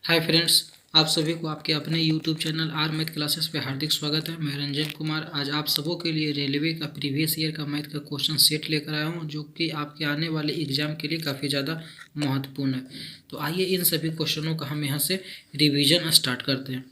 Hi friends, आप सभी को आपके अपने YouTube channel are math classes पे हार्दिक स्वागत है। मैं रंजन कुमार आज आप सबों के लिए रेलवे का प्रीवियस ईयर का मैथ का क्वेश्चन सेट लेकर आया हूं, जो कि आपके आने वाले एग्जाम के लिए काफ़ी ज़्यादा महत्वपूर्ण है। तो आइए इन सभी क्वेश्चनों का हम यहाँ से रिविजन स्टार्ट करते हैं।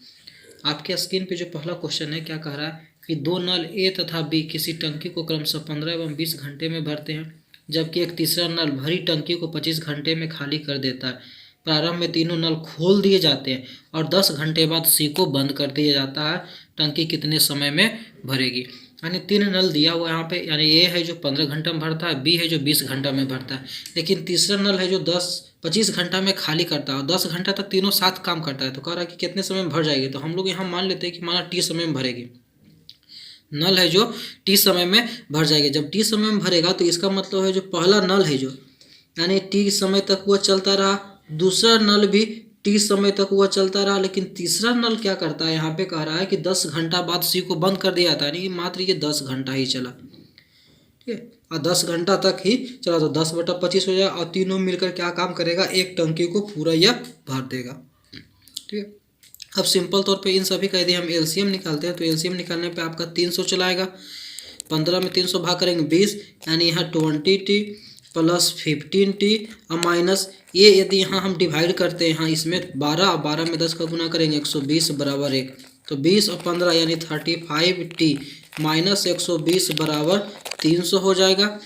आपके स्क्रीन पर जो पहला क्वेश्चन है, क्या कह रहा है कि दो नल ए तथा बी किसी टंकी को क्रमशः 15 एवं 20 घंटे में भरते हैं, जबकि एक तीसरा नल भरी टंकी को 25 घंटे में खाली कर देता है। प्रारंभ में तीनों नल खोल दिए जाते हैं और 10 घंटे बाद सी को बंद कर दिया जाता है। टंकी कितने समय में भरेगी? यानी तीन नल दिया हुआ है यहाँ पे, यानी ए है जो 15 घंटा में भरता है, बी है जो 20 घंटा में भरता है, लेकिन तीसरा नल है जो 25 घंटा में खाली करता है और 10 घंटा तक तीनों साथ काम करता है। तो कह रहा है कि कितने समय में भर जाएगी। तो हम लोग यहाँ मान लेते हैं कि माना टी समय में भरेगी। नल है जो टी समय में भर जाएगी। जब टी समय में भरेगा तो इसका मतलब है जो पहला नल है जो यानी टी समय तक वह चलता रहा, दूसरा नल भी टी समय तक वह चलता रहा, लेकिन तीसरा नल क्या करता है, यहाँ पे कह रहा है कि 10 घंटा बाद सी को बंद कर दिया था। यानी मात्र ये 10 घंटा ही चला, ठीक है, और 10 घंटा तक ही चला तो 10/25 हो जाएगा और तीनों मिलकर क्या काम करेगा, एक टंकी को पूरा यह भर देगा। ठीक है, अब सिंपल तौर पे इन सभी का यदि हम एलसीएम निकालते हैं तो एलसीएम निकालने पे आपका 300 चलाएगा। 15 में 300 भाग करेंगे 20, यानी यहाँ 20t प्लस 15t और माइनस ये यदि यहाँ हम डिवाइड करते हैं, यहाँ इसमें 12 और 12 में 10 का गुना करेंगे 120 बराबर 1, तो 20 और 15 यानी 35t माइनस 120 बराबर 300 हो जाएगा।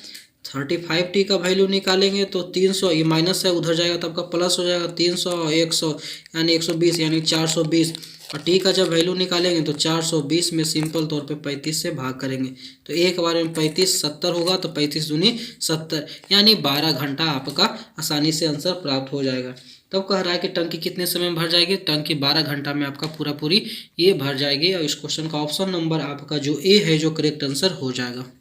35t का वैल्यू निकालेंगे तो 300, ये माइनस है उधर जाएगा तो आपका प्लस हो जाएगा। 300 और 100 यानी 120 यानी 420, और टी का जब वैल्यू निकालेंगे तो 420 में सिंपल तौर पे 35 से भाग करेंगे तो एक बार में 35 70 होगा, तो 35 दूनी 70 यानी 12 घंटा आपका आसानी से आंसर प्राप्त हो जाएगा। तब कह रहा है कि टंकी कितने समय में भर जाएगी? टंकी 12 घंटा में आपका पूरी ये भर जाएगी। और इस क्वेश्चन का ऑप्शन नंबर आपका जो ए है जो करेक्ट आंसर हो जाएगा।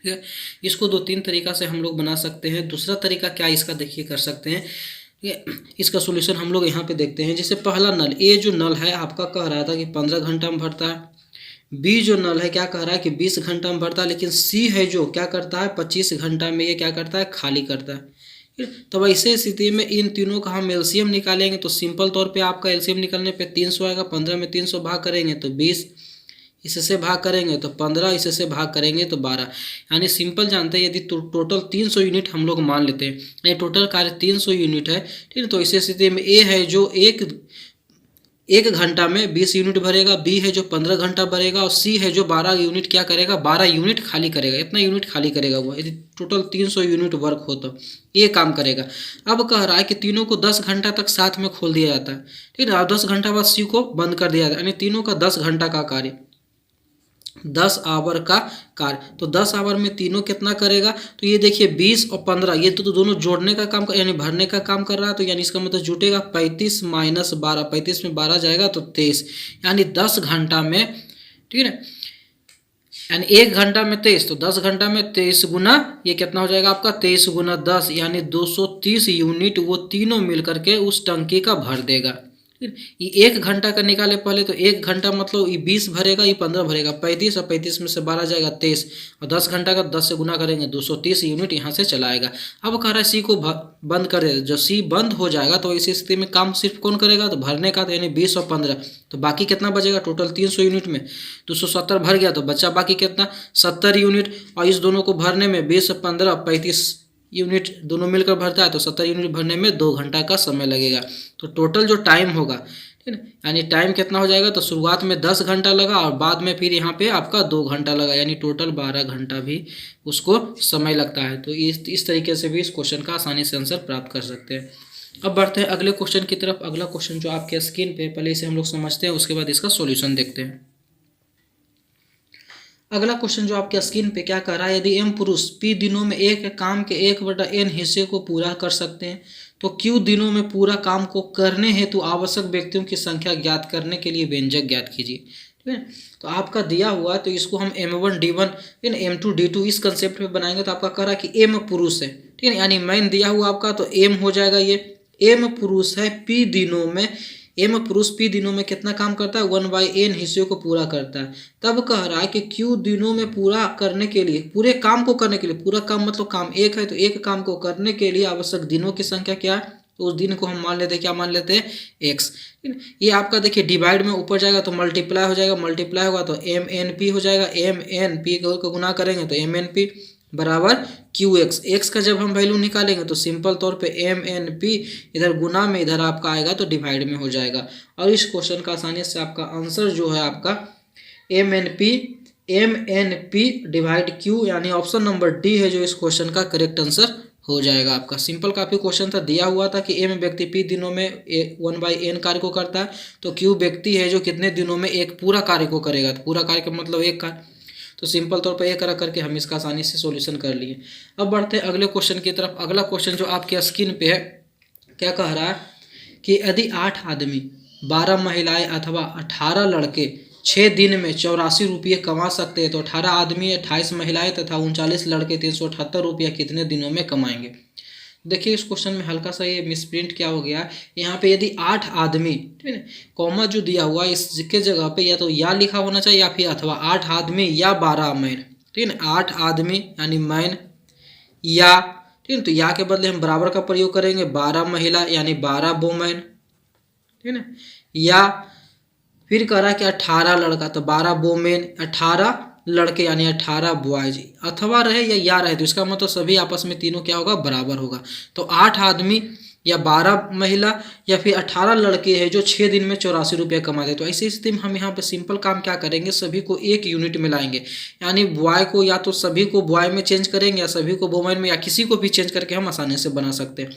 ठीक है, इसको 2-3 तरीका से हम लोग बना सकते हैं। दूसरा तरीका क्या इसका देखिए कर सकते हैं। ठीक है, इसका सॉल्यूशन हम लोग यहाँ पे देखते हैं। जैसे पहला नल ए जो नल है आपका कह रहा था कि 15 घंटा में भरता है, बी जो नल है क्या कह रहा है कि 20 घंटा में भरता है, लेकिन सी है जो क्या करता है 25 घंटा में ये क्या करता है, खाली करता है। तो ऐसे स्थिति में इन तीनों का हम एलसीएम निकालेंगे तो सिंपल तौर पे आपका एलसीएम निकालने पे 300 आएगा। 15 में 300 भाग करेंगे तो 20, इससे भाग करेंगे तो 15, इससे भाग करेंगे तो 12, यानी सिंपल जानते हैं यदि टोटल 300 यूनिट हम लोग मान लेते हैं, ये टोटल कार्य 300 यूनिट है। ठीक है, तो इस स्थिति में ए है जो एक घंटा में 20 यूनिट भरेगा, बी है जो 15 घंटा भरेगा और सी है जो 12 यूनिट क्या करेगा, 12 यूनिट खाली करेगा। इतना यूनिट खाली करेगा वो, यदि टोटल 300 यूनिट वर्क हो तो ये काम करेगा। अब कह रहा है कि तीनों को 10 घंटा तक साथ में खोल दिया जाता है। ठीक है, 10 घंटा बाद सी को बंद कर दिया जाता है, यानी तीनों का 10 घंटा का कार्य, 10 आवर का कार्य। तो 10 आवर में तीनों कितना करेगा, तो ये देखिए 20 और 15 ये तो दोनों जोड़ने का काम यानी भरने का काम कर रहा है। तो यानी इसका मतलब जुटेगा 35 माइनस 12, 35 में 12 जाएगा तो 23, यानी 10 घंटा में, ठीक है ना, यानी 1 घंटा में 23, तो 10 घंटा में 23 गुना ये कितना हो जाएगा आपका 23 गुना 10 यानी 230 यूनिट वो तीनों मिल करके उस टंकी का भर देगा। ये 1 घंटा का निकाले पहले, तो 1 घंटा मतलब ये 20 भरेगा, ये 15 भरेगा, 35 और 35 में से 12 जाएगा 23, और 10 घंटा का 10 से गुना करेंगे 230 यूनिट यहाँ से चलाएगा। अब कह रहा है सी को बंद कर दे। जब सी बंद हो जाएगा तो इस स्थिति में काम सिर्फ कौन करेगा, तो भरने का, तो यानी 20 और 15, तो बाकी कितना बचेगा, टोटल 300 यूनिट में 270 भर गया तो बचा बाकी कितना 70 यूनिट, और इस दोनों को भरने में 20 और 15 35 यूनिट दोनों मिलकर भरता है तो 70 यूनिट भरने में 2 घंटा का समय लगेगा। तो टोटल जो टाइम होगा, ठीक है, यानी टाइम कितना हो जाएगा, तो शुरुआत में 10 घंटा लगा और बाद में फिर यहाँ पे आपका 2 घंटा लगा, यानी टोटल 12 घंटा भी उसको समय लगता है। तो इस तरीके से भी इस क्वेश्चन का आसानी से आंसर प्राप्त कर सकते हैं। अब बढ़ते हैं अगले क्वेश्चन की तरफ। अगला क्वेश्चन जो आपके स्क्रीन पे, पहले इसे हम लोग समझते हैं, उसके बाद इसका सोल्यूशन देखते हैं। अगला क्वेश्चन जो आपके स्क्रीन पे क्या कर रहा है, यदि एम पुरुष पी दिनों में एक काम के 1/n हिस्से को पूरा कर सकते हैं तो क्यू दिनों में पूरा काम को करने हेतु आवश्यक व्यक्तियों की संख्या ज्ञात करने के लिए व्यंजक ज्ञात कीजिए। ठीक है, तो आपका दिया हुआ है तो इसको हम m1d1 m2 d2 इस कंसेप्ट में बनाएंगे। तो आपका कह रहा है कि एम पुरुष है, ठीक है, यानी मैन दिया हुआ आपका तो एम हो जाएगा, ये एम पुरुष है पी दिनों में, एम पुरुष पी दिनों में कितना काम करता है 1/n हिस्सों को पूरा करता है। तब कह रहा है कि क्यू दिनों में पूरा करने के लिए, पूरे काम को करने के लिए, पूरा काम मतलब काम एक है तो एक काम को करने के लिए आवश्यक दिनों की संख्या क्या है तो उस दिन को हम मान लेते हैं, क्या मान लेते हैं, x। ये आपका देखिए डिवाइड में ऊपर जाएगा तो मल्टीप्लाई हो जाएगा, मल्टीप्लाई होगा तो MNP हो जाएगा, MNP को गुना करेंगे तो MNP बराबर QX। x का जब हम वैल्यू निकालेंगे तो सिंपल तौर पे MNP इधर गुना में इधर आपका आएगा तो डिवाइड में हो जाएगा। और इस क्वेश्चन का आसानी से आपका आंसर जो है आपका MNP डिवाइड Q, यानी ऑप्शन नंबर डी है जो इस क्वेश्चन का करेक्ट आंसर हो जाएगा आपका। सिंपल काफी क्वेश्चन था, दिया हुआ था कि M व्यक्ति P दिनों में 1/n कार्य को करता है, तो Q व्यक्ति है जो कितने दिनों में एक पूरा कार्य को करेगा, तो पूरा कार्य का मतलब एक कार्य। तो सिंपल तौर पर एक करके हम इसका आसानी से सॉल्यूशन कर लिए। अब बढ़ते हैं अगले क्वेश्चन की तरफ। अगला क्वेश्चन जो आपके स्क्रीन पे है, क्या कह रहा है कि यदि 8 आदमी 12 महिलाएं अथवा 18 लड़के 6 दिन में 84 रुपये कमा सकते हैं, तो 18 आदमी 28 महिलाएं तथा 39 लड़के 378 रुपया कितने दिनों में कमाएंगे। देखिए इस क्वेश्चन में हल्का सा ये मिसप्रिंट क्या हो गया, यहाँ पे यदि 8 आदमी, ठीक है, कॉमा जो दिया हुआ है इसके जगह पे या तो या लिखा होना चाहिए या फिर अथवा 8 आदमी या 12 मैन, ठीक है, 8 आदमी यानी मैन या, ठीक है, तो या के बदले हम बराबर का प्रयोग करेंगे, 12 महिला यानी 12 वोमेन, ठीक है, या फिर कह रहा है कि 18 लड़का तो 12 वोमेन, 18 लड़के यानी 18 बॉयज, अथवा रहे या रहे तो इसका मतलब सभी आपस में तीनों क्या होगा, बराबर होगा। तो 8 आदमी या 12 महिला या फिर 18 लड़के हैं जो 6 दिन में 84 रुपये कमाते हैं। तो ऐसी स्थिति में हम यहाँ पे सिंपल काम क्या करेंगे, सभी को एक यूनिट में लाएंगे, यानी बॉय को या तो सभी को बॉय में चेंज करेंगे या सभी को वोमेन में, या किसी को भी चेंज करके हम आसानी से बना सकते हैं।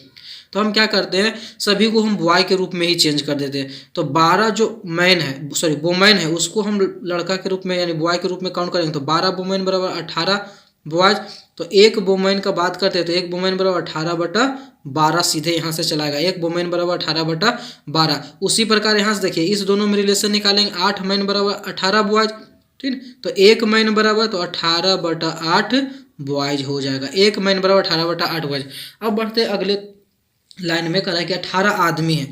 तो हम क्या करते हैं, सभी को हम बॉय के रूप में ही चेंज कर देते हैं। तो 12 जो मैन है, सॉरी वोमेन है, उसको हम लड़का के रूप में यानी बॉय के रूप में काउंट करेंगे, तो 12 वोमेन बराबर 18 बॉयज। तो एक वोमेन का बात करते हैं तो एक वोमेन बराबर 18/12 सीधे यहाँ से चलाएगा, एक वोमेन बराबर 18/12। उसी प्रकार यहाँ से देखिए इस दोनों में रिलेशन निकालेंगे, 8 मैन बराबर 18 बॉयज, ठीक, तो एक मैन बराबर तो 18/8 बॉयज हो जाएगा, एक मैन बराबर 18/8 बॉयज। अब बढ़ते अगले लाइन में कह रहा है कि 18 आदमी है,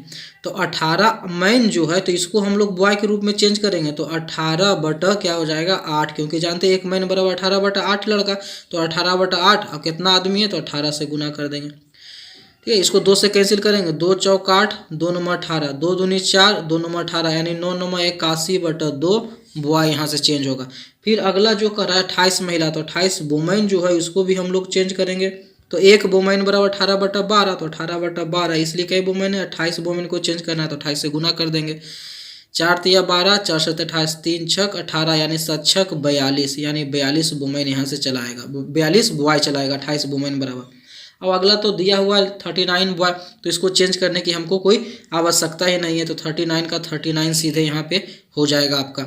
तो 18 मैन जो है तो इसको हम लोग बॉय के रूप में चेंज करेंगे, तो 18 क्या हो जाएगा 8, क्योंकि जानते हैं एक मैन बराबर 18/8 लड़का, तो 18/8। अब कितना आदमी है तो 18 से गुना कर देंगे, ठीक है, इसको 2 से कैंसिल करेंगे, 2 चौक 8, 2 9 18, 2 दूनी 4, 2 9 18 यानी 9 9 81/2 बॉय यहाँ से चेंज होगा। फिर अगला जो कर रहा है 28 महिला, तो 28 वुमेन जो है उसको भी हम लोग चेंज करेंगे, तो एक वुमेन बराबर 18/12, तो 18/12 इसलिए कई वुमेन है 28 वुमेन को चेंज करना है तो 28 से गुना कर देंगे, 4 तिया 12, 4 7 28, 3 छक 18 यानी 7 छक 42, यानी 42 वुमेन यहाँ से चलाएगा, 42 बॉय चलाएगा 28 वुमेन बराबर। अब अगला तो दिया हुआ है 39 बॉय, तो इसको चेंज करने की हमको कोई आवश्यकता ही नहीं है, तो 39 का 39 सीधे यहाँ पे हो जाएगा आपका,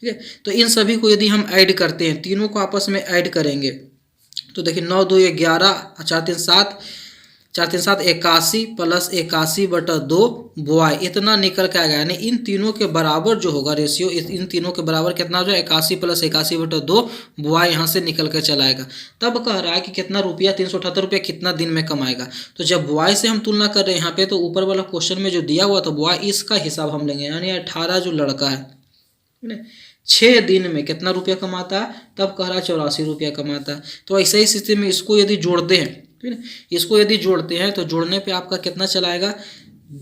ठीक है। तो इन सभी को यदि हम ऐड करते हैं, तीनों को आपस में ऐड करेंगे, तो देखिए 9 2 11, 4 3 7, 81 प्लस 81/2 बॉय इतना निकल के आएगा, यानी इन तीनों के बराबर जो होगा रेशियो, इन तीनों के बराबर कितना हो जाएगा 81 प्लस 81/2 बॉय यहाँ से निकल कर चला आएगा। तब कह रहा है कि कितना रुपया 378 रुपया कितना दिन में कमाएगा। तो जब बॉय से हम तुलना कर रहे हैं यहाँ पे, तो ऊपर वाला क्वेश्चन में जो दिया हुआ तो बॉय इसका हिसाब हम लेंगे, यानी 18 जो लड़का है 6 दिन में कितना रुपया कमाता है, तब कह रहा है 84 रुपया कमाता है। तो ऐसे ही स्थिति में इसको यदि जोड़ते हैं, ठीक है, इसको यदि जोड़ते हैं तो जोड़ने पे आपका कितना चलाएगा,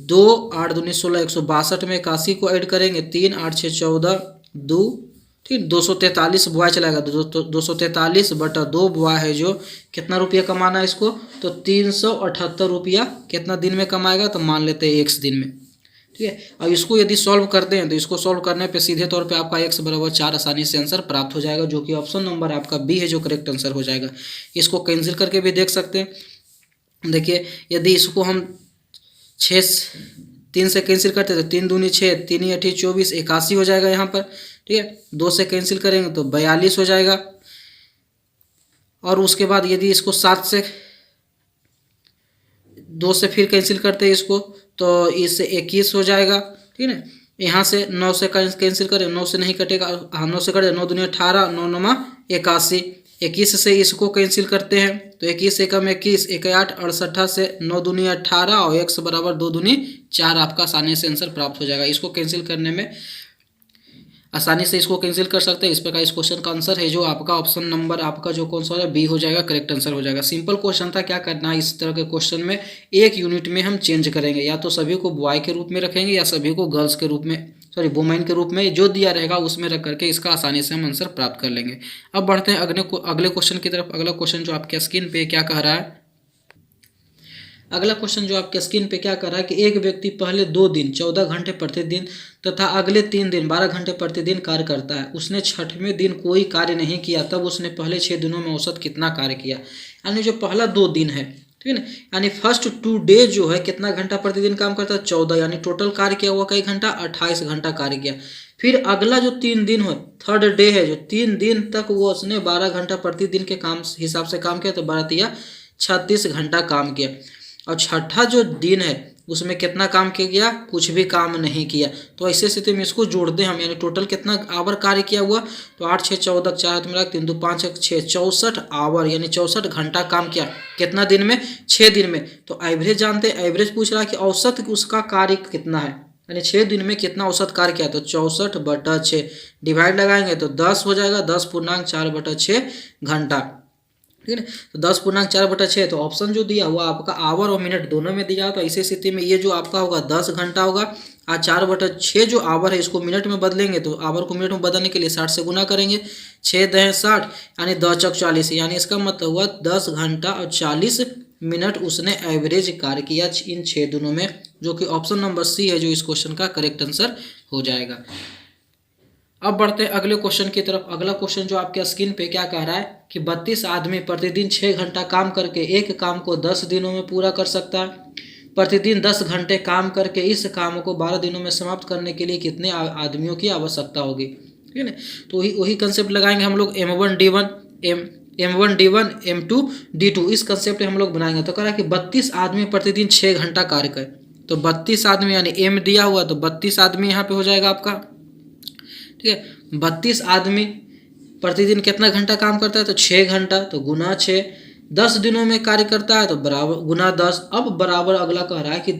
2 8 दूनी 16, 162 में 81 को ऐड करेंगे, 3 8 6 14 2, ठीक, 243 बॉय चलाएगा, 243/2 बॉय है जो कितना रुपया कमाना है इसको, तो 378 रुपया कितना दिन में कमाएगा, तो मान लेते हैं x दिन में, ठीक है। अब इसको यदि सॉल्व करते हैं तो इसको सॉल्व करने पे सीधे तौर पे आपका x बराबर 4 आसानी से आंसर प्राप्त हो जाएगा, जो कि ऑप्शन नंबर आपका बी है जो करेक्ट आंसर हो जाएगा। इसको कैंसिल करके भी देख सकते हैं। देखिए यदि इसको हम 3 से कैंसिल करते हैं तो 3 दूनी 6, 3 8 24, 81 हो जाएगा यहाँ पर, ठीक है। 2 से कैंसिल करेंगे तो 42 हो जाएगा, और उसके बाद यदि इसको 7 से 2 से फिर कैंसिल करते हैं इसको, तो इससे 21 हो जाएगा, ठीक है। यहाँ से 9 से कैंसिल करें, 9 से नहीं कटेगा, हाँ 9 से कटेगा, 9 दूनी 18, 9 9 81, 21 से इसको कैंसिल करते हैं तो 21 एकम 21, 1 8 68 से 9 दूनी 18 और x बराबर 2 दूनी 4 आपका आसानी से आंसर प्राप्त हो जाएगा। इसको कैंसिल करने में आसानी से इसको कैंसिल कर सकते हैं। इस प्रकार इस क्वेश्चन का आंसर है जो आपका ऑप्शन नंबर आपका जो कौन सा हो जाएगा, बी हो जाएगा, करेक्ट आंसर हो जाएगा। सिंपल क्वेश्चन था, क्या करना है इस तरह के क्वेश्चन में एक यूनिट में हम चेंज करेंगे, या तो सभी को बॉय के रूप में रखेंगे या सभी को गर्ल्स के रूप में, सॉरी वुमेन के रूप में, जो दिया रहेगा उसमें रख करके इसका आसानी से हम आंसर प्राप्त कर लेंगे। अब बढ़ते हैं अगले क्वेश्चन की तरफ। अगला क्वेश्चन जो आपके स्क्रीन पे क्या कह रहा है, अगला क्वेश्चन जो आपके स्क्रीन पे क्या कर रहा है कि एक व्यक्ति पहले 2 दिन 14 घंटे प्रतिदिन तथा अगले 3 दिन 12 घंटे प्रतिदिन कार्य करता है। उसने 6वें दिन कोई कार्य नहीं किया, तब उसने पहले 6 दिनों में औसत कितना कार्य किया। यानी जो पहला 2 दिन है, ठीक है ना, यानी फर्स्ट 2 डे जो है कितना घंटा प्रतिदिन काम करता है, 14, यानी टोटल कार्य किया हुआ कई घंटा, 28 घंटा कार्य किया। फिर अगला जो 3 दिन हो, थर्ड डे है, जो 3 दिन तक वो उसने 12 घंटा प्रतिदिन के काम हिसाब से काम किया, तो 12 36 घंटा काम किया। और छठा जो दिन है उसमें कितना काम किया, कुछ भी काम नहीं किया। तो ऐसे स्थिति में इसको जोड़ दें हम, यानी टोटल कितना आवर कार्य किया हुआ, तो 8 6 14, 4 हाथ में रख 3 2 5 1 6, 64 आवर यानी 64 घंटा काम किया। कितना दिन में, 6 दिन में। तो एवरेज जानते हैं, एवरेज पूछ रहा है कि औसत उसका कार्य कितना है, यानी 6 दिन में कितना औसत कार्य किया, तो 64/6 डिवाइड लगाएंगे तो 10 हो जाएगा, 10.4/6 घंटा, ठीक है। तो 10.4/6, तो ऑप्शन जो दिया हुआ आपका आवर और मिनट दोनों में दिया, तो ऐसी स्थिति में ये जो आपका होगा 10 घंटा होगा, और 4/6 जो आवर है इसको मिनट में बदलेंगे, तो आवर को मिनट में बदलने के लिए 60 से गुना करेंगे, 6 10 60 यानी 10 चौक 40, यानी इसका मतलब हुआ 10 घंटा और 40 मिनट उसने एवरेज कार्य किया इन 6 दिनों में, जो कि ऑप्शन नंबर सी है जो इस क्वेश्चन का करेक्ट आंसर हो जाएगा। अब बढ़ते हैं अगले क्वेश्चन की तरफ। अगला क्वेश्चन जो आपके स्क्रीन पे क्या कह रहा है कि 32 आदमी प्रतिदिन 6 घंटा काम करके एक काम को 10 दिनों में पूरा कर सकता है। प्रतिदिन 10 घंटे काम करके इस काम को 12 दिनों में समाप्त करने के लिए कितने आदमियों की आवश्यकता होगी, ठीक है ना। तो वही कंसेप्ट लगाएंगे हम लोग, M1D1 M1D1 M2D2, इस कंसेप्ट हम लोग बनाएंगे। तो कह रहा है कि 32 आदमी प्रतिदिन 6 घंटा कार्य करे, तो 32 आदमी यानी M दिया हुआ, तो 32 आदमी यहाँ पे हो जाएगा आपका, ठीक है। 32 आदमी प्रतिदिन कितना घंटा काम करता है, तो 6 घंटा, तो गुना 6, 10 दिनों में कार्य करता है तो बराबर गुना 10। अब बराबर अगला कह रहा है कि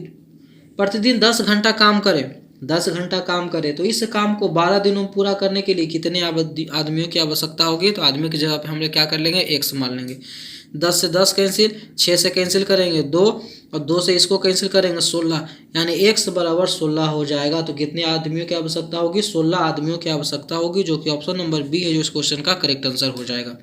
प्रतिदिन 10 घंटा काम करे, 10 घंटा काम करे, तो इस काम को 12 दिनों में पूरा करने के लिए कितने आदमियों की आवश्यकता होगी। तो आदमियों की जगह पे हम लोग क्या कर लेंगे, x मान लेंगे। 10 से 10 कैंसिल, 6 से कैंसिल करेंगे 2, और 2 से इसको कैंसिल करेंगे 16, यानी x बराबर 16 हो जाएगा। तो कितने आदमियों की आवश्यकता होगी, 16 आदमियों की आवश्यकता होगी, जो कि ऑप्शन नंबर बी है जो इस क्वेश्चन का करेक्ट आंसर हो जाएगा।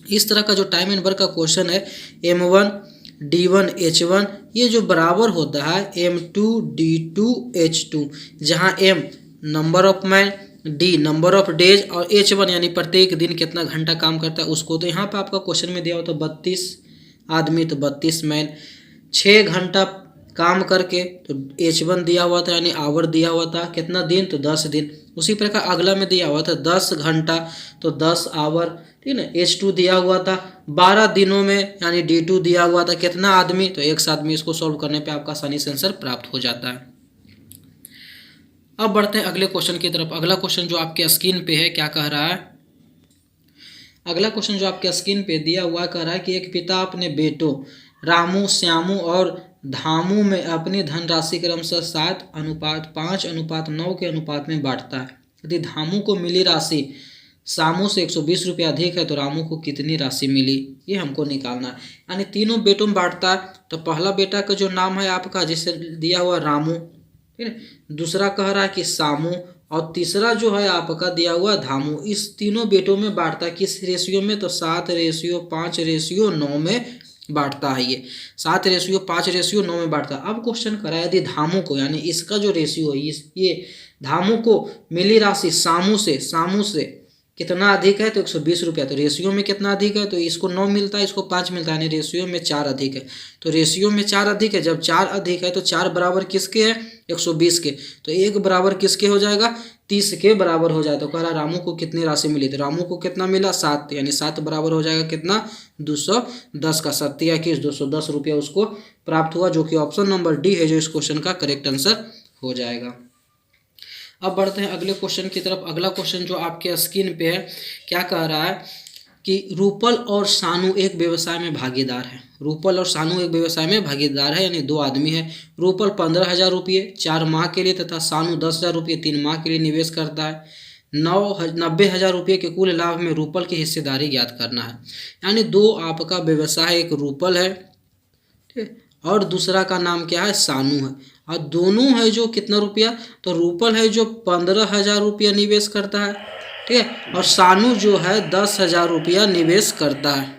इस तरह का जो टाइम एंड वर्क का क्वेश्चन है, M1D1 H1 ये जो बराबर होता है M2D2 H2, जहाँ M number of man, D number of days, और H1 यानी प्रत्येक दिन कितना घंटा काम करता है उसको। तो यहाँ पे आपका क्वेश्चन में दिया हुआ था 32 आदमी, तो 32 मैन 6 घंटा काम करके, तो H1 दिया हुआ था यानी आवर दिया हुआ था, कितना दिन, तो 10 दिन। उसी प्रकार अगला में दिया हुआ था 10 घंटा, तो 10 आवर, ठीक है ना। H2 दिया हुआ था 12 दिनों में, यानी D2 दिया हुआ था कितना आदमी, तो x आदमी। इसको सॉल्व करने पे आपका आसानी से आंसर प्राप्त हो जाता है। अब बढ़ते हैं अगले क्वेश्चन की तरफ। अगला क्वेश्चन जो आपके स्क्रीन पे है क्या कह रहा है, अगला क्वेश्चन जो आपके स्क्रीन पे दिया हुआ कह रहा है कि एक पिता अपने बेटों रामू, श्यामू और धामू में अपनी धनराशि क्रमशः 7:5:9 के अनुपात में बांटता है। यदि धामू को मिली राशि श्यामू से 120 रुपये अधिक है तो रामू को कितनी राशि मिली, ये हमको निकालना है। यानी तीनों बेटों में बांटता है, तो पहला बेटा का जो नाम है आपका जिसे दिया हुआ रामू, ठीक है, दूसरा कह रहा है कि श्यामू, और तीसरा जो है आपका दिया हुआ धामू। इस तीनों बेटों में बांटता है किस रेशियो में, तो 7:5:9 में बांटता है। ये 7:5:9 में बांटता है। अब क्वेश्चन करा यदि धामू को, यानी इसका जो रेशियो है, ये धामू को मिली राशि सामू से कितना अधिक है, तो 120 रुपया। तो रेशियो में कितना अधिक है, तो इसको 9 मिलता है, इसको 5 मिलता है, यानी रेशियो में 4 अधिक है। तो रेशियो में 4 अधिक है, जब 4 अधिक है तो 4 बराबर किसके है, 120 के। तो 1 बराबर किसके हो जाएगा, 30 के बराबर हो जाए। तो कह रहा रामू को कितनी राशि मिली, तो रामू को कितना मिला, 7, यानी 7 बराबर हो जाएगा कितना, 210 का 7 210 रुपया उसको प्राप्त हुआ, जो कि ऑप्शन नंबर डी है जो इस क्वेश्चन का करेक्ट आंसर हो जाएगा। अब बढ़ते हैं अगले क्वेश्चन की तरफ। अगला क्वेश्चन जो आपके स्क्रीन पे है क्या कह रहा है कि रूपल और सानू एक व्यवसाय में भागीदार है। रूपल और सानू एक व्यवसाय में भागीदार है, यानी दो आदमी है। रूपल 15,000 रुपये 4 माह के लिए तथा सानू 10,000 रुपये 3 माह के लिए निवेश करता है। 90,000 रुपये के कुल लाभ में रूपल की हिस्सेदारी ज्ञात करना है। यानी दो आपका व्यवसाय, एक रूपल है, ठीक है, और दूसरा का नाम क्या है, सानू है। और दोनों है जो कितना रुपया, तो रूपल है जो 15,000 रुपया निवेश करता है, ठीक है, और सानू जो है 10,000 रुपया निवेश करता है।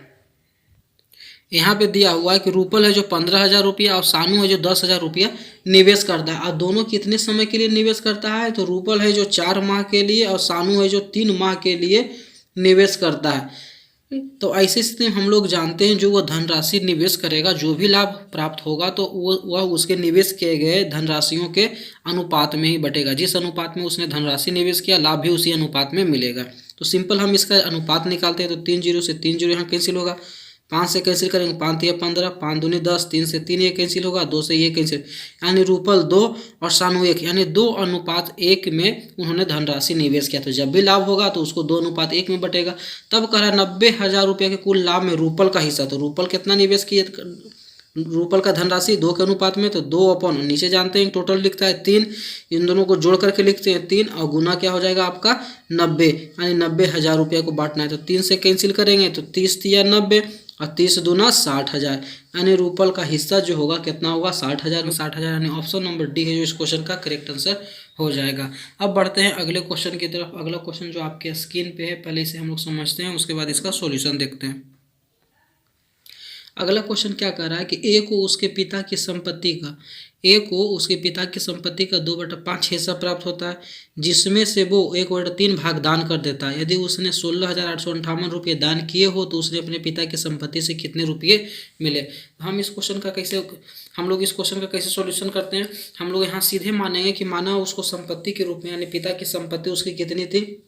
यहाँ पे दिया हुआ है कि रूपल है जो 15,000 रुपया और सानू है जो 10,000 रुपया निवेश करता है। और दोनों कितने समय के लिए निवेश करता है, तो रूपल है जो 4 माह के लिए और सानू है जो 3 माह के लिए निवेश करता है। तो ऐसी स्थिति में हम लोग जानते हैं जो वह धनराशि निवेश करेगा, जो भी लाभ प्राप्त होगा तो वह उसके निवेश किए गए धनराशियों के अनुपात में ही बटेगा। जिस अनुपात में उसने धनराशि निवेश किया, लाभ भी उसी अनुपात में मिलेगा। तो सिंपल हम इसका अनुपात निकालते हैं, तो 3 जीरो से 3 जीरो यहाँ कैंसिल होगा, 5 से कैंसिल करेंगे, 5 या 15, 5 दूनी 10, 3 से 3 ये कैंसिल होगा, 2 से ये कैंसिल, यानी रूपल 2 और सानू 1, यानी 2:1 में उन्होंने धनराशि निवेश किया। तो जब भी लाभ होगा तो उसको 2:1 में बटेगा। तब कह रहा है 90,000 रुपये के कुल लाभ में रूपल का हिस्सा, तो रूपल कितना निवेश किए, रूपल का धनराशि 2 के अनुपात में, तो 2 नीचे जानते हैं टोटल लिखता है 3, इन दोनों को जोड़ करके लिखते हैं 3 और गुना क्या हो जाएगा आपका 90, यानी 90,000 रुपये को बांटना है। तो 3 से कैंसिल करेंगे तो 30 या 90 और 30 दूना 60,000, यानी रूपल का हिस्सा जो होगा कितना होगा 60,000 में 60,000, यानी ऑप्शन नंबर डी है जो इस क्वेश्चन का करेक्ट आंसर हो जाएगा। अब बढ़ते हैं अगले क्वेश्चन की तरफ। अगला क्वेश्चन जो आपके स्क्रीन पे है, पहले इसे हम लोग समझते हैं, उसके बाद इसका सॉल्यूशन देखते हैं। अगला क्वेश्चन क्या कर रहा है कि ए को उसके पिता की संपत्ति का 2/5 हिस्सा प्राप्त होता है, जिसमें से वो 1/3 भाग दान कर देता है। यदि उसने 16,858 रुपये दान किए हो तो उसने अपने पिता की संपत्ति से कितने रुपये मिले। हम इस क्वेश्चन का कैसे सॉल्यूशन करते हैं। हम लोग यहाँ सीधे मानेंगे कि माना उसको संपत्ति के रूप में, यानी पिता की संपत्ति उसकी कितनी थी,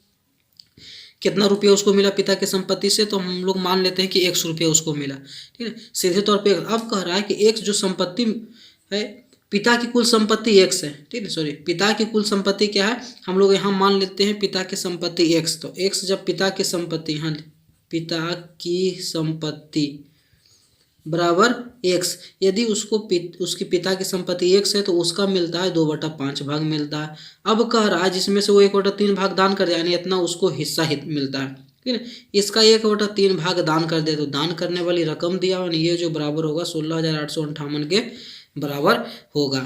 कितना रुपया उसको मिला पिता की संपत्ति से, तो हम लोग मान लेते हैं कि 100 रुपया उसको मिला, ठीक है, सीधे तौर पे। अब कह रहा है कि x जो संपत्ति है, पिता की कुल संपत्ति x है, ठीक है, सॉरी, पिता की कुल संपत्ति क्या है, हम लोग यहाँ मान लेते हैं पिता की संपत्ति x। तो x जब पिता की संपत्ति, यहाँ पिता की संपत्ति बराबर x, यदि उसकी पिता की संपत्ति x है तो उसका मिलता है 2/5 भाग मिलता है। अब कह रहा है जिसमें से वो 1/3 भाग दान कर दे, यानी इतना उसको हिस्सा मिलता है, ठीक है। इसका 1/3 भाग दान कर दे तो दान करने वाली रकम दिया, यानी ये जो बराबर होगा 16,858 के बराबर होगा,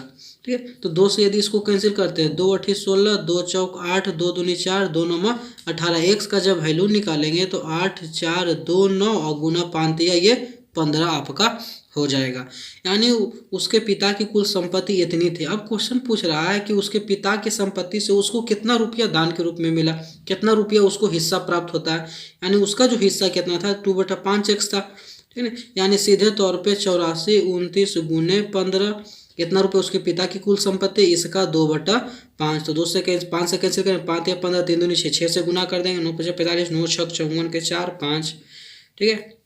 ठीक है। तो 2 से यदि इसको कैंसिल करते हैं, 2 8 16, 2 चौक 8, 2 दूनी 4, 2 9 18, x का जब वैल्यू निकालेंगे तो 8 4 2 9 और गुना 5 दिया, ये 15 आपका हो जाएगा। यानी उसके पिता की कुल संपत्ति इतनी थी। अब क्वेश्चन पूछ रहा है कि उसके पिता की संपत्ति से उसको कितना रुपया दान के रूप में मिला, कितना रुपया उसको हिस्सा प्राप्त होता है, यानी उसका जो हिस्सा कितना था 2/5 था, ठीक है। यानी सीधे तौर पे 84 29 गुने 15, कितना रुपये उसके पिता की कुल संपत्ति, इसका 2/5। तो 5 से कैंसिल करें, 5 या 15, 3 दूनी 6 से गुना कर देंगे, 9 5 45, 9 6 54 के 4 5, ठीक है,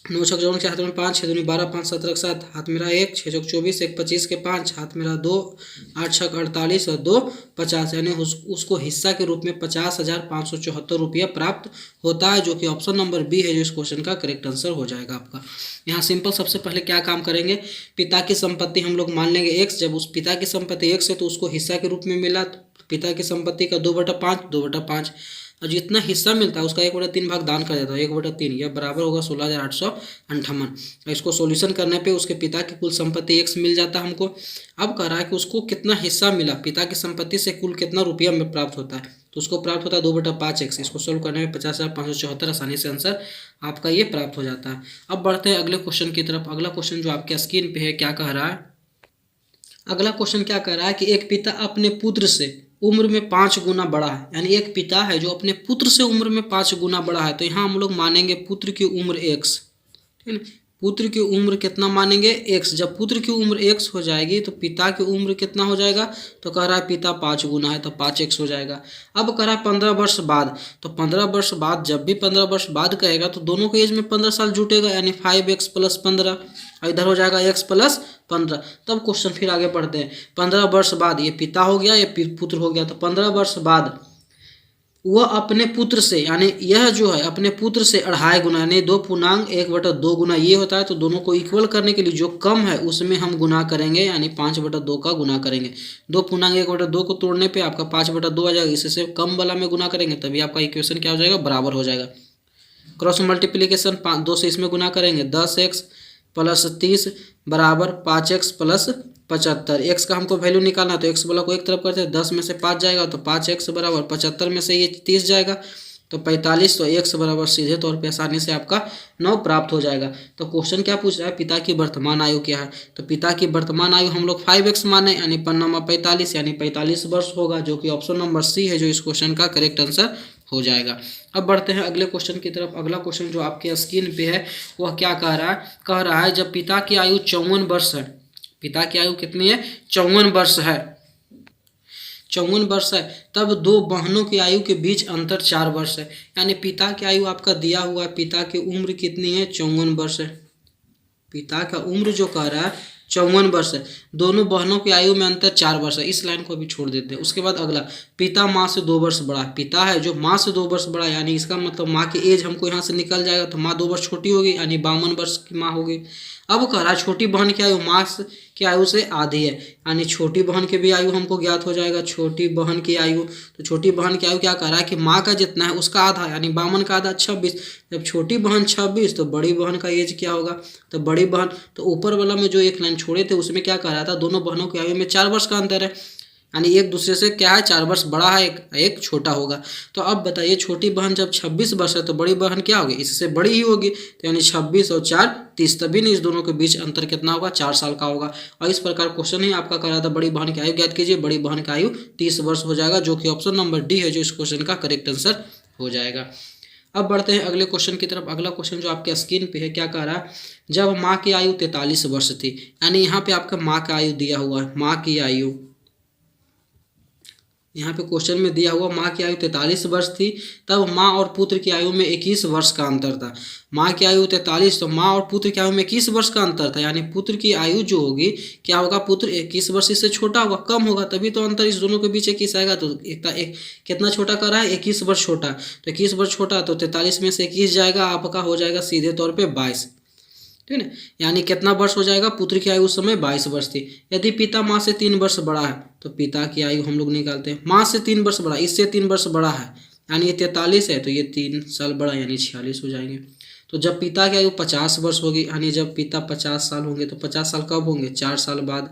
9 6 54 के हाथ में 5, 6 दूनी 12, 5 17 7, हाथ मेरा 1, 6 6 24, 1 25 के 5, हाथ मेरा 2, 8 6 48 और 2 50, यानी उसको हिस्सा के रूप में 50,574 रुपया प्राप्त होता है, जो कि ऑप्शन नंबर बी है जो इस क्वेश्चन का करेक्ट आंसर हो जाएगा आपका। यहाँ सिंपल सबसे पहले क्या काम करेंगे, पिता की संपत्ति हम लोग मान लेंगे x, जब उस पिता की संपत्ति x है तो उसको हिस्सा के रूप में मिला, तो पिता की संपत्ति का 2/5 और जितना हिस्सा मिलता है उसका 1/3 भाग दान कर देता है, 1/3, यह बराबर होगा 16,858। इसको सॉल्यूशन करने पे उसके पिता की कुल संपत्ति x मिल जाता है हमको। अब कह रहा है कि उसको कितना हिस्सा मिला, पिता की संपत्ति से कुल कितना रुपया में प्राप्त होता है, तो उसको प्राप्त होता है 2/5x। इसको सोल्व करने में 50,574 आसानी से आंसर आपका ये प्राप्त हो जाता है। अब बढ़ते हैं अगले क्वेश्चन की तरफ। अगला क्वेश्चन जो आपके स्क्रीन पे है, क्या कह रहा है, अगला क्वेश्चन क्या कह रहा है कि एक पिता अपने पुत्र से उम्र में 5 गुना बड़ा है, यानी एक पिता है जो अपने पुत्र से उम्र में 5 गुना बड़ा है। तो यहाँ हम लोग मानेंगे पुत्र की उम्र x, ठीक है, पुत्र की उम्र कितना मानेंगे x। जब पुत्र की उम्र x हो जाएगी तो पिता की उम्र कितना हो जाएगा, तो कह रहा है पिता 5 गुना है तो 5x हो जाएगा। अब कह रहा है 15 वर्ष बाद, तो 15 वर्ष बाद, जब भी 15 वर्ष बाद कहेगा तो दोनों के एज में 15 साल जुटेगा, यानी 5x + 15, इधर हो जाएगा x + 15। तब क्वेश्चन फिर आगे बढ़ते हैं, 15 वर्ष बाद ये पिता हो गया, ये पुत्र हो गया, तो 15 वर्ष बाद वह अपने पुत्र से, यानी यह जो है अपने पुत्र से 2.5 गुना, यानी 2 पूर्णांक 1/2 गुना ये होता है। तो दोनों को इक्वल करने के लिए जो कम है उसमें हम गुना करेंगे, यानी 5/2 का गुना करेंगे। 2 पूर्णांक 1/2 को तोड़ने पे आपका 5/2 आ जाएगा, इससे कम वाला में गुना करेंगे तभी आपका इक्वेशन क्या हो जाएगा, बराबर हो जाएगा। क्रॉस मल्टीप्लीकेशन 2 से इसमें गुना करेंगे, 10x + 30 बराबर 5x + 75। x का हमको वैल्यू निकालना, तो x वाला को एक तरफ करते हैं, 10 में से 5 जाएगा तो 5x बराबर 75 में से ये 30 जाएगा तो 45। तो x बराबर सीधे तौर पे आसानी से आपका 9 प्राप्त हो जाएगा। तो क्वेश्चन क्या पूछ रहा है, पिता की वर्तमान आयु क्या है। तो पिता की वर्तमान आयु हम लोग 5x माने, यानी पन्ना 45, यानी 45 वर्ष होगा, जो कि ऑप्शन नंबर सी है जो इस क्वेश्चन का करेक्ट आंसर हो जाएगा। अब बढ़ते हैं अगले क्वेश्चन की तरफ। अगला क्वेश्चन जो आपके स्क्रीन पे है वह क्या कह रहा है जब पिता की आयु 54 वर्ष है, पिता की आयु कितनी है, 54 वर्ष है, 54 वर्ष है, तब 2 बहनों की आयु के बीच अंतर 4 वर्ष है। यानी पिता की आयु आपका दिया हुआ है, पिता की उम्र कितनी है, 54 वर्ष है। पिता का उम्र जो कह रहा है 54 वर्ष है, दोनों बहनों की आयु में अंतर 4 वर्ष है। इस लाइन को भी छोड़ देते हैं। उसके बाद अगला, पिता माँ से 2 वर्ष बड़ा है, पिता है जो माँ से 2 वर्ष बड़ा है, यानी इसका मतलब माँ की एज हमको यहाँ से निकल जाएगा, तो माँ 2 वर्ष छोटी होगी, यानी 52 वर्ष की माँ होगी। अब कह रहा है छोटी बहन की आयु माँ की आयु से आधी है, यानी छोटी बहन की भी आयु हमको ज्ञात हो जाएगा। छोटी बहन की आयु, तो छोटी बहन की आयु क्या कह रहा है कि माँ का जितना है उसका आधा, यानी 52 का आधा 26। जब छोटी बहन 26 तो बड़ी बहन का एज क्या होगा, तो बड़ी बहन, तो ऊपर वाला में जो एक लाइन छोड़े थे उसमें क्या कह रहा था, दोनों बहनों की आयु में 4 वर्ष का अंतर है, यानी एक दूसरे से क्या है, 4 वर्ष बड़ा है, एक छोटा होगा। तो अब बताइए छोटी बहन जब 26 वर्ष है तो बड़ी बहन क्या होगी, इससे बड़ी ही होगी, तो यानी 26 और 4 30, तभी नहीं इस दोनों के बीच अंतर कितना होगा, 4 साल का होगा। और इस प्रकार क्वेश्चन ही आपका कह रहा था बड़ी बहन की आयु ज्ञात कीजिए, बड़ी बहन की आयु 30 वर्ष हो जाएगा, जो कि ऑप्शन नंबर डी है जो इस क्वेश्चन का करेक्ट आंसर हो जाएगा। अब बढ़ते हैं अगले क्वेश्चन की तरफ। अगला क्वेश्चन जो आपके स्क्रीन पे है क्या कह रहा है, जब माँ की आयु 43 वर्ष थी, यानी यहाँ पे आपका माँ का आयु दिया हुआ है, माँ की आयु यहाँ पे क्वेश्चन में दिया हुआ माँ की आयु 43 वर्ष थी, तब माँ और पुत्र की आयु में 21 वर्ष का अंतर था। माँ की आयु 43, तो माँ और पुत्र की आयु में 21 वर्ष का अंतर था, यानी पुत्र की आयु जो होगी क्या होगा, पुत्र 21 वर्ष से छोटा होगा, कम होगा, तभी तो अंतर इस दोनों के बीच 21 आएगा। तो कितना छोटा कर रहा है, 21 वर्ष छोटा, तो 21 वर्ष छोटा, तो 43 में से 21 जाएगा, आपका हो जाएगा सीधे तौर पर 22, ठीक है। यानी कितना वर्ष हो जाएगा, पुत्र की आयु उस समय 22 वर्ष थी। यदि पिता माँ से 3 वर्ष बड़ा है तो पिता की आयु हम लोग निकालते हैं, माँ से 3 वर्ष बड़ा, इससे 3 वर्ष बड़ा है, यानी ये 43 है तो ये 3 साल बड़ा, यानी 46 हो जाएंगे। तो जब पिता की आयु 50 वर्ष होगी, यानी जब पिता 50 साल होंगे, तो 50 साल कब होंगे, 4 साल बाद,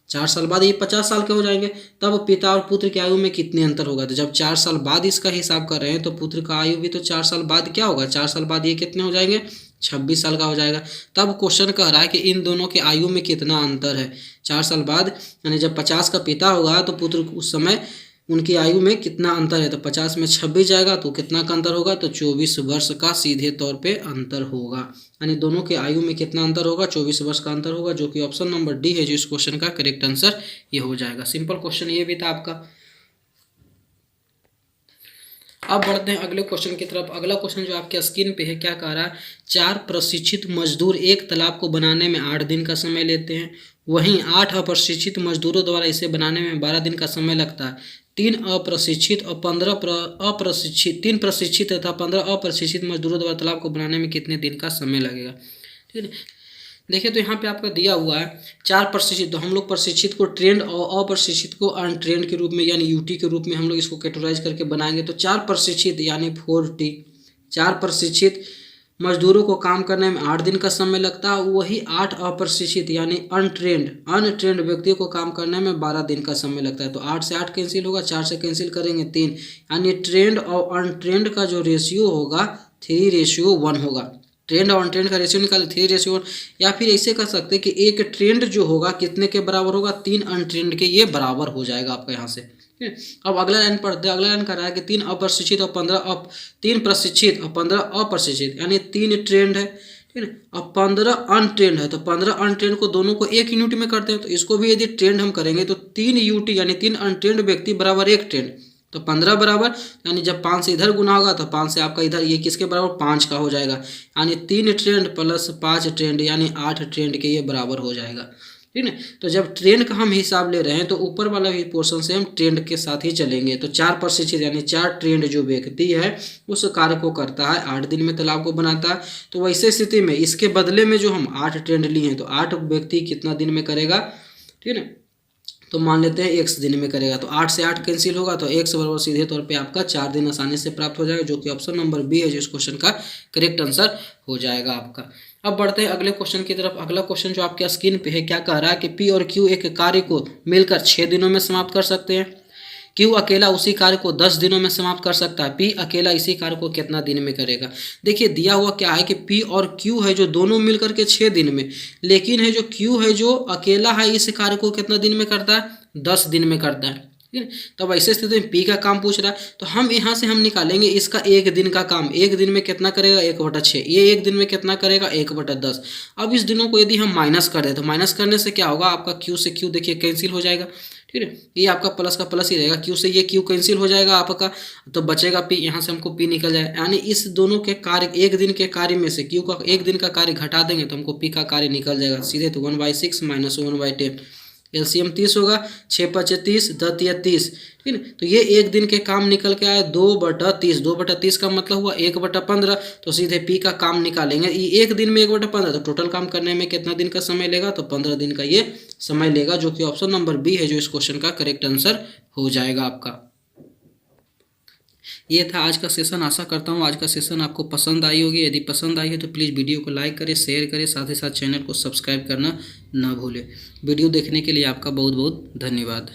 4 साल बाद ये 50 साल के हो जाएंगे। तब पिता और पुत्र की आयु में कितने अंतर होगा, तो जब 4 साल बाद इसका हिसाब कर रहे हैं तो पुत्र का आयु भी तो 4 साल बाद क्या होगा, 4 साल बाद ये कितने हो जाएंगे, 26 साल का हो जाएगा। तब क्वेश्चन कह रहा है कि इन दोनों की आयु में कितना अंतर है 4 साल बाद, यानी जब 50 का पिता होगा तो पुत्र उस समय उनकी आयु में कितना अंतर है, तो 50 में 26 जाएगा तो कितना का अंतर होगा, तो 24 वर्ष का सीधे तौर पे अंतर होगा, यानी दोनों के आयु में कितना अंतर होगा, 24 वर्ष का अंतर होगा, जो कि ऑप्शन नंबर डी है जो इस क्वेश्चन का करेक्ट आंसर ये हो जाएगा। सिंपल क्वेश्चन ये भी था आपका। अब बढ़ते हैं अगले क्वेश्चन की तरफ। अगला क्वेश्चन जो आपके स्क्रीन पे है क्या कह रहा है, 4 प्रशिक्षित मजदूर एक तालाब को बनाने में 8 दिन का समय लेते हैं, वहीं 8 अप्रशिक्षित मजदूरों द्वारा इसे बनाने में 12 दिन का समय लगता है। 3 प्रशिक्षित तथा 15 अप्रशिक्षित मजदूरों द्वारा तालाब को बनाने में कितने दिन का समय लगेगा, ठीक है। देखिए तो यहाँ पे आपका दिया हुआ है 4 प्रशिक्षित, तो हम लोग प्रशिक्षित को ट्रेंड और अप्रशिक्षित को अनट्रेंड के रूप में यानी यूटी के रूप में हम लोग इसको कैटेगराइज करके बनाएंगे। तो 4 प्रशिक्षित यानी 4T, 4 प्रशिक्षित मजदूरों को काम करने में 8 दिन का समय लगता है, वही 8 अप्रशिक्षित यानी अनट्रेंड व्यक्तियों को काम करने में 12 दिन का समय लगता है। तो 8 से 8 कैंसिल होगा, 4 से कैंसिल करेंगे 3, यानी ट्रेंड और अनट्रेंड का जो रेशियो होगा 3:1 होगा। ट्रेंड और अनट्रेंड का रेशियो निकाले 3:1, या फिर ऐसे कर सकते हैं कि एक ट्रेंड जो होगा कितने के बराबर होगा, 3 अनट्रेंड के, ये बराबर हो जाएगा आपका यहाँ से। अब अगला लाइन पढ़ते हैं। अगला लाइन कर रहा है कि 3 अप्रशिक्षित और 3 प्रशिक्षित और 15 अप्रशिक्षित, यानी 3 ट्रेंड है, ठीक है, और 15 अनट्रेंड है। तो 15 अनट्रेंड को दोनों को एक यूनिट में करते हैं, तो इसको भी यदि ट्रेंड हम करेंगे तो 3 यूटी यानी 3 अनट्रेंड व्यक्ति बराबर 1 ट्रेंड, तो 15 बराबर, यानी जब 5 से इधर गुना होगा तो 5 से आपका इधर ये किसके बराबर 5 का हो जाएगा, यानी 3 ट्रेंड प्लस 5 ट्रेंड यानी 8 ट्रेंड के ये बराबर हो जाएगा। ठीक है। तो जब ट्रेंड का हम हिसाब ले रहे हैं तो ऊपर वाला भी पोर्शन से हम ट्रेंड के साथ ही चलेंगे। तो 4% यानी 4 ट्रेंड जो व्यक्ति है उस कार्य को करता है, 8 दिन में तालाब को बनाता है। तो वैसे स्थिति में इसके बदले में जो हम 8 ट्रेंड लिए हैं तो 8 व्यक्ति कितना दिन में करेगा, ठीक है। तो मान लेते हैं x दिन में करेगा, तो 8 से 8 कैंसिल होगा, तो x बराबर सीधे तौर पे आपका 4 दिन आसानी से प्राप्त हो जाएगा, जो कि ऑप्शन नंबर बी है जो इस क्वेश्चन का करेक्ट आंसर हो जाएगा आपका। अब बढ़ते हैं अगले क्वेश्चन की तरफ। अगला क्वेश्चन जो आपके स्क्रीन पे है क्या कह रहा है कि P और Q एक कार्य को मिलकर 6 दिनों में समाप्त कर सकते हैं। Q अकेला उसी कार्य को 10 दिनों में समाप्त कर सकता है, P अकेला इसी कार्य को कितना दिन में करेगा। देखिए दिया हुआ क्या है कि P और Q है जो दोनों मिलकर के 6 दिन में, लेकिन है जो Q है जो अकेला है इस कार्य को कितना दिन में करता है, 10 दिन में करता है, ठीक है। तब ऐसे स्थिति में P का काम पूछ रहा है, तो हम यहाँ से हम निकालेंगे इसका एक दिन का काम। एक दिन में कितना करेगा, 1/6। ये एक दिन में कितना करेगा, 1/10। अब इस दिनों को यदि हम माइनस कर दें तो माइनस करने से क्या होगा, आपका Q से Q देखिए कैंसिल हो जाएगा, ठीक है। ये आपका प्लस का प्लस ही रहेगा, Q से ये Q कैंसिल हो जाएगा आपका, तो बचेगा P। यहाँ से हमको P निकल जाएगा, यानी इस दोनों के कार्य एक दिन के कार्य में से Q का एक दिन का कार्य घटा देंगे तो हमको P का कार्य निकल जाएगा सीधे। तो 1/6 माइनस 1/10, एलसीएम 30 होगा, 6×5 = 30, 10×3 = 30, ठीक है। तो ये एक दिन के काम निकल के आया 2/30। 2/30 का मतलब हुआ 1/15, तो सीधे P का काम निकालेंगे। ये एक दिन में 1/15, तो टोटल काम करने में कितना दिन का समय लेगा, तो 15 दिन का ये समय लेगा, जो कि ऑप्शन नंबर बी है जो इस क्वेश्चन का करेक्ट आंसर हो जाएगा आपका। ये था आज का सेशन। आशा करता हूँ आज का सेशन आपको पसंद आई होगी। यदि पसंद आई है तो प्लीज़ वीडियो को लाइक करें, शेयर करें, साथ ही साथ चैनल को सब्सक्राइब करना ना भूलें। वीडियो देखने के लिए आपका बहुत बहुत धन्यवाद।